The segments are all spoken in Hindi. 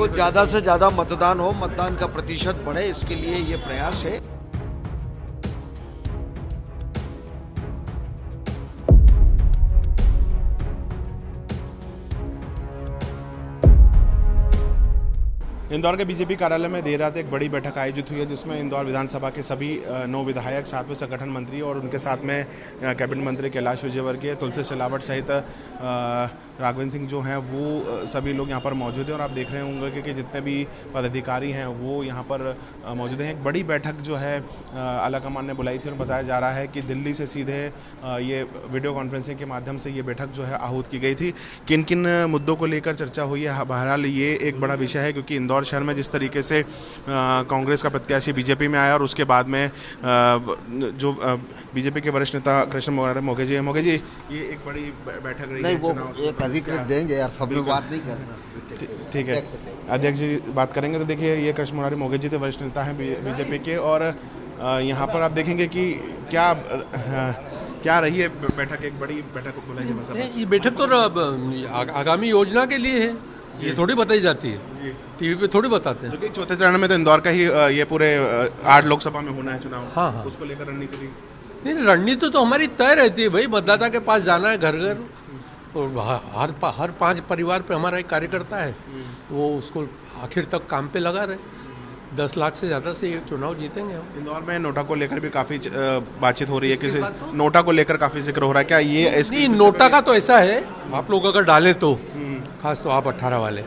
बिल्कुल ज़्यादा से ज़्यादा मतदान हो, मतदान का प्रतिशत बढ़े, इसके लिए ये प्रयास है। इंदौर के बीजेपी कार्यालय में देर रात एक बड़ी बैठक आयोजित हुई है, जिसमें इंदौर विधानसभा के सभी 9 विधायक, 7 में संगठन मंत्री और उनके साथ में कैबिनेट मंत्री कैलाश विजयवर्गीय, तुलसी सिलावट सहित राघवेंद्र सिंह जो हैं वो सभी लोग यहाँ पर मौजूद हैं। और आप देख रहे होंगे कि जितने भी पदाधिकारी हैं वो यहाँ पर मौजूद हैं। एक बड़ी बैठक जो है आलाकमान ने बुलाई थी और बताया जा रहा है कि दिल्ली से सीधे ये वीडियो कॉन्फ्रेंसिंग के माध्यम से ये बैठक जो है आहूत की गई थी। किन किन मुद्दों को लेकर चर्चा हुई है, बहरहाल ये एक बड़ा विषय है, क्योंकि इंदौर शहर में जिस तरीके से कांग्रेस का प्रत्याशी बीजेपी में आया और उसके बाद में जो बीजेपी के वरिष्ठ नेता कृष्ण मोगे जी, ये एक बड़ी बैठक रही है। वो एक अधिकृत देंगे यार, सब लोग बात नहीं करना। ठीक है, अध्यक्ष जी बात करेंगे। तो देखिए, ये कृष्ण मुरारी मोगे जी थे, वरिष्ठ नेता हैं बीजेपी के, और यहाँ पर आप देखेंगे कि क्या रही है बैठक, एक बड़ी बैठक बुलाई है। ये बैठक तो आगामी योजना के लिए है, ये थोड़ी बताई जाती है, टीवी पे थोड़ी बताते हैं। चौथे चरण में तो इंदौर का ही ये पूरे 8 लोकसभा में होना है चुनाव। हाँ। उसको लेकर रणनीति नहीं, रणनीति तो हमारी तय रहती है भाई, मतदाता के पास जाना है घर घर, और हर 5 परिवार पे हमारा एक कार्यकर्ता है, वो उसको आखिर तक काम पे लगा रहे। 10 लाख से ज़्यादा से ये चुनाव जीतेंगे हम। इंदौर में नोटा को लेकर भी काफ़ी बातचीत हो रही है, किसी नोटा को लेकर काफ़ी जिक्र हो रहा है, क्या ये नहीं, नोटा का तो ऐसा है, आप लोग अगर डालें तो खास तो आप 18 वाले,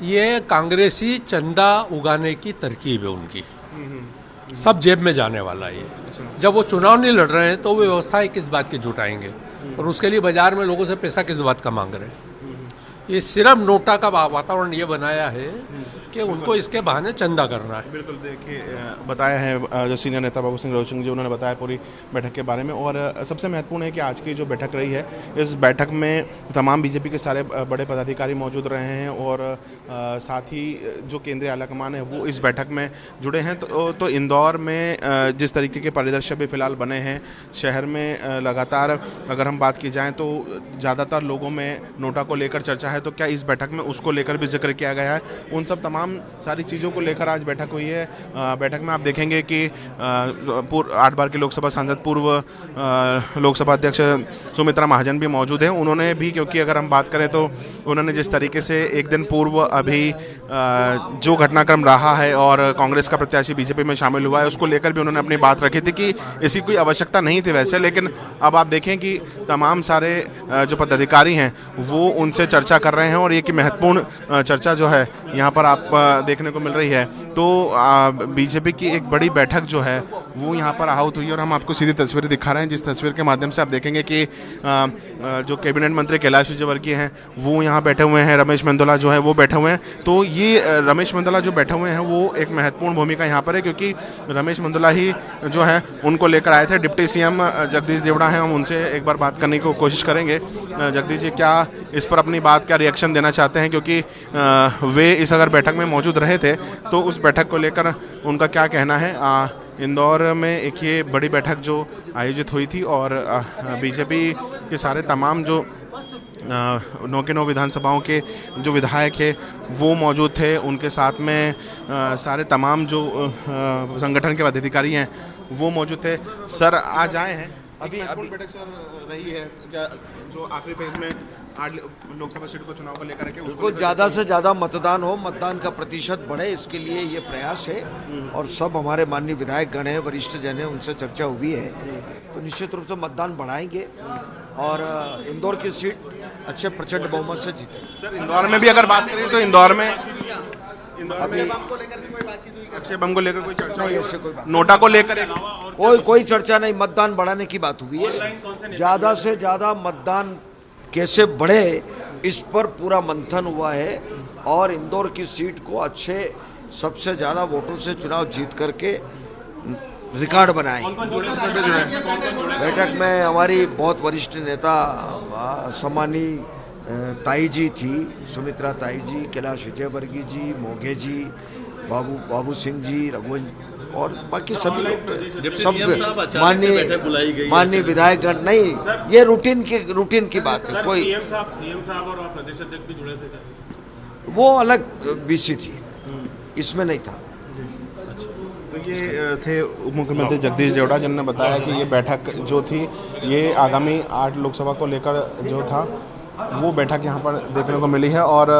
ये कांग्रेसी चंदा उगाने की तरकीब है उनकी, सब जेब में जाने वाला है ये। जब वो चुनाव नहीं लड़ रहे हैं तो वो व्यवस्थाएं किस बात की जुटाएंगे, और उसके लिए बाजार में लोगों से पैसा किस बात का मांग रहे हैं। ये सिर्फ नोटा का वातावरण ये बनाया है कि उनको इसके बहाने चंदा करना है। बिल्कुल, देखिए बताया है जो सीनियर नेता बाबू सिंह रोशन जी, उन्होंने बताया पूरी बैठक के बारे में। और सबसे महत्वपूर्ण है कि आज की जो बैठक रही है, इस बैठक में तमाम बीजेपी के सारे बड़े पदाधिकारी मौजूद रहे हैं, और साथ ही जो केंद्रीय आलाकमान है वो इस बैठक में जुड़े हैं। तो इंदौर में जिस तरीके के परिदृश्य भी फिलहाल बने हैं, शहर में लगातार अगर हम बात की जाए तो ज़्यादातर लोगों में नोटा को लेकर चर्चा है, तो क्या इस बैठक में उसको लेकर भी जिक्र किया गया है? उन सब तमाम सारी चीज़ों को लेकर आज बैठक हुई है। बैठक में आप देखेंगे कि 8 बार की लोकसभा सांसद, पूर्व लोकसभा अध्यक्ष सुमित्रा महाजन भी मौजूद हैं। उन्होंने भी, क्योंकि अगर हम बात करें तो उन्होंने जिस तरीके से एक दिन पूर्व अभी जो घटनाक्रम रहा है और कांग्रेस का प्रत्याशी बीजेपी में शामिल हुआ है, उसको लेकर भी उन्होंने अपनी बात रखी थी कि इसकी कोई आवश्यकता नहीं थी वैसे, लेकिन अब आप देखें कि तमाम सारे जो पदाधिकारी हैं वो उनसे चर्चा कर रहे हैं, और ये कि महत्वपूर्ण चर्चा जो है यहाँ पर आप देखने को मिल रही है। तो बीजेपी की एक बड़ी बैठक जो है वो यहाँ पर आहूत हुई, और हम आपको सीधी तस्वीरें दिखा रहे हैं, जिस तस्वीर के माध्यम से आप देखेंगे कि जो कैबिनेट मंत्री कैलाश विजयवर्गीय हैं वो यहाँ बैठे हुए हैं, रमेश मेंदोला जो है वो बैठे हुए हैं। तो ये रमेश मेंदोला जो बैठे हुए हैं वो एक महत्वपूर्ण भूमिका यहाँ पर है, क्योंकि रमेश मेंदोला ही जो है उनको लेकर आए थे। डिप्टी सीएम जगदीश देवड़ा हैं, हम उनसे एक बार बात करने की कोशिश करेंगे। जगदीश जी, क्या इस पर अपनी बात, क्या रिएक्शन देना चाहते हैं, क्योंकि वे इस अगर बैठक में मौजूद रहे थे तो उस बैठक को लेकर उनका क्या कहना है? इंदौर में एक ये बड़ी बैठक जो आयोजित हुई थी, और बीजेपी के सारे तमाम जो 9 के 9 विधानसभाओं के जो विधायक है वो मौजूद थे, उनके साथ में सारे तमाम जो संगठन के पदाधिकारी हैं वो मौजूद थे। सर आज आए हैं, अभी बैठक सर रही है क्या, जो आखिरी फेज में 8 लोकसभा सीट को चुनाव को लेकर के उसको ज़्यादा से ज़्यादा मतदान हो, मतदान का प्रतिशत बढ़े, इसके लिए ये प्रयास है। और सब हमारे माननीय विधायक गण हैं, वरिष्ठ जन हैं, उनसे चर्चा हुई है, तो निश्चित रूप से मतदान बढ़ाएंगे और इंदौर की सीट अच्छे प्रचंड बहुमत से जीतेंगे। सर इंदौर में भी अगर बात करें तो इंदौर में अभी अक्षय बम को लेकर कोई चर्चा नहीं, ऐसे कोई बात, नोटा को लेकर कोई चर्चा नहीं, मतदान बढ़ाने की बात हुई है। ज़्यादा से ज़्यादा मतदान कैसे बढ़े इस पर पूरा मंथन हुआ है, और इंदौर की सीट को अच्छे सबसे ज़्यादा वोटों से चुनाव जीत करके रिकॉर्ड बनाएंगे। बैठक में हमारी बहुत वरिष्ठ नेता सम्मानीय ताई जी थी, सुमित्रा ताई जी, कैलाश विजयवर्गीय जी, मोघे जी, बाबू सिंह जी, रघुवंश और बाकी सभी लोग, सब माननीय विधायकगण। नहीं, ये रूटीन की बात है। कोई सीएम साहब और प्रदेश अध्यक्ष भी जुड़े थे। वो अलग बीसी थी, इसमें नहीं था। तो ये थे उप मुख्यमंत्री जगदीश देवड़ा, जिन्होंने बताया कि ये बैठक जो थी ये आगामी 8 लोकसभा को लेकर जो था वो बैठक यहाँ पर देखने को मिली है। और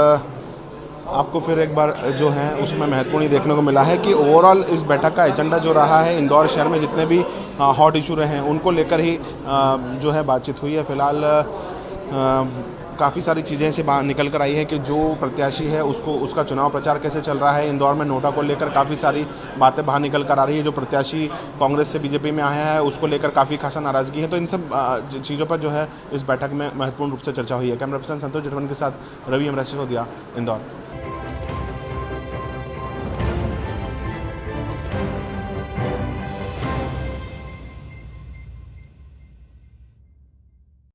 आपको फिर एक बार जो है उसमें महत्वपूर्ण ही देखने को मिला है कि ओवरऑल इस बैठक का एजेंडा जो रहा है, इंदौर शहर में जितने भी हॉट इशू रहे हैं उनको लेकर ही जो है बातचीत हुई है। फिलहाल काफ़ी सारी चीज़ें से बाहर निकल कर आई है कि जो प्रत्याशी है उसका चुनाव प्रचार कैसे चल रहा है। इंदौर में नोटा को लेकर काफ़ी सारी बातें बाहर निकल कर आ रही है। जो प्रत्याशी कांग्रेस से बीजेपी में आया है उसको लेकर काफ़ी खासा नाराज़गी है। तो इन सब चीज़ों पर जो है इस बैठक में महत्वपूर्ण रूप से चर्चा हुई है। कैमरा पर्सन संतोष जटवन के साथ रवि अमृत सिसोदिया, इंदौर।